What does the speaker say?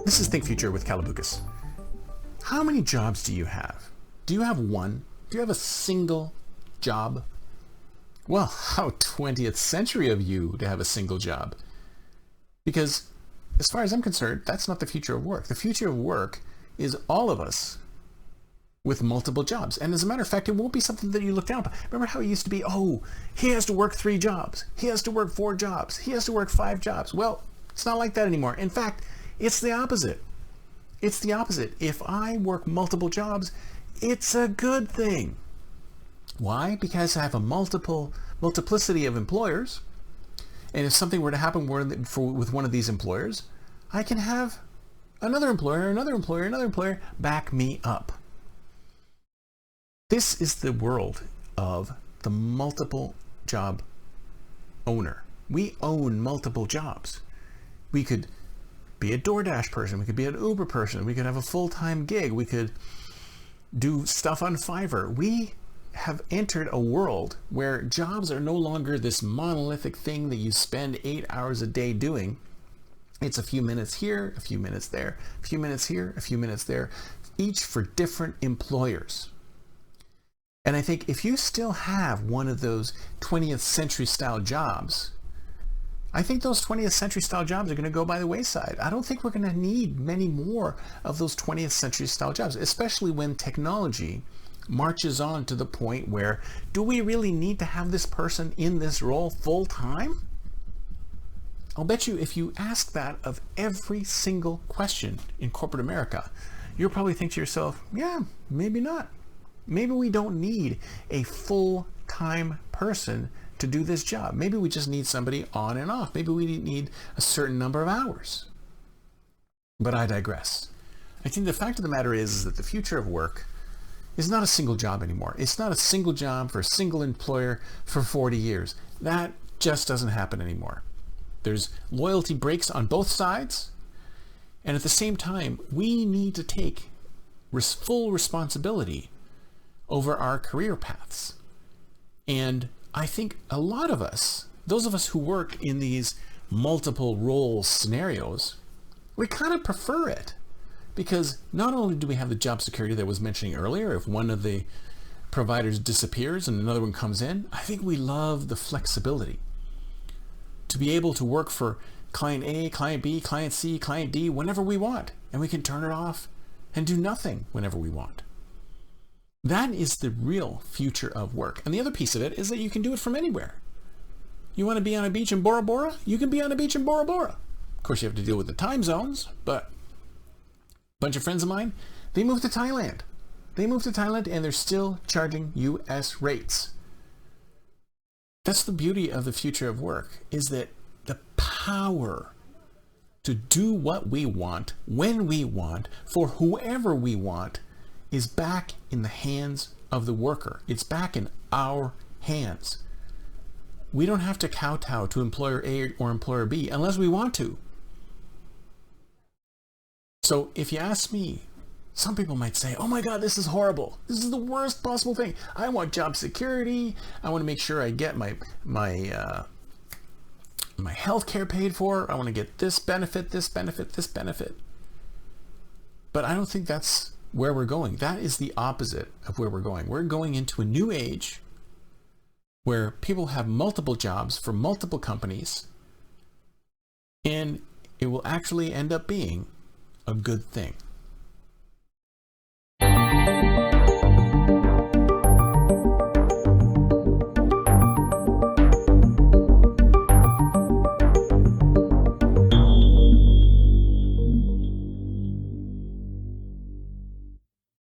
This is Think Future with Calabucas. How many jobs do you have? Do you have one? Do you have a single job? Well, how 20th century of you to have a single job. Because as far as I'm concerned, that's not the future of work. The future of work is all of us with multiple jobs. And as a matter of fact, it won't be something that you look down upon. Remember how it used to be, oh, he has to work 3 jobs. He has to work 4 jobs. He has to work 5 jobs. Well, it's not like that anymore. In fact, it's the opposite. It's the opposite. If I work multiple jobs, it's a good thing. Why? Because I have a multiplicity of employers. And if something were to happen with one of these employers, I can have another employer back me up. This is the world of the multiple job owner. We own multiple jobs. We could be a DoorDash person. We could be an Uber person. We could have a full-time gig. We could do stuff on Fiverr. We have entered a world where jobs are no longer this monolithic thing that you spend 8 hours a day doing. It's a few minutes here, a few minutes there, a few minutes here, a few minutes there, each for different employers. And I think if you still have one of those 20th century style jobs, I think those 20th century style jobs are going to go by the wayside. I don't think we're going to need many more of those 20th century style jobs, especially when technology marches on to the point where, do we really need to have this person in this role full time? I'll bet you if you ask that of every single question in corporate America, you'll probably think to yourself, yeah, maybe not. Maybe we don't need a full-time person to do this job. Maybe we just need somebody on and off. Maybe we need a certain number of hours. But I digress. I think the fact of the matter is that the future of work is not a single job anymore. It's not a single job for a single employer for 40 years. That just doesn't happen anymore. There's loyalty breaks on both sides. And at the same time, we need to take full responsibility over our career paths. And I think a lot of us, those of us who work in these multiple role scenarios, we kind of prefer it. Because not only do we have the job security that I was mentioning earlier, if one of the providers disappears and another one comes in, I think we love the flexibility. To be able to work for client A, client B, client C, client D, whenever we want. And we can turn it off and do nothing whenever we want. That is the real future of work. And the other piece of it is that you can do it from anywhere. You want to be on a beach in Bora Bora? You can be on a beach in Bora Bora. Of course, you have to deal with the time zones, but a bunch of friends of mine, they moved to Thailand. They moved to Thailand and they're still charging US rates. That's the beauty of the future of work, is that the power to do what we want, when we want, for whoever we want, is back in the hands of the worker. It's back in our hands. We don't have to kowtow to employer A or employer B unless we want to. So if you ask me, some people might say, oh my God, this is horrible. This is the worst possible thing. I want job security. I want to make sure I get my health care paid for. I want to get this benefit, this benefit, this benefit. But I don't think that's where we're going. That is the opposite of where we're going. We're going into a new age where people have multiple jobs for multiple companies, and it will actually end up being a good thing.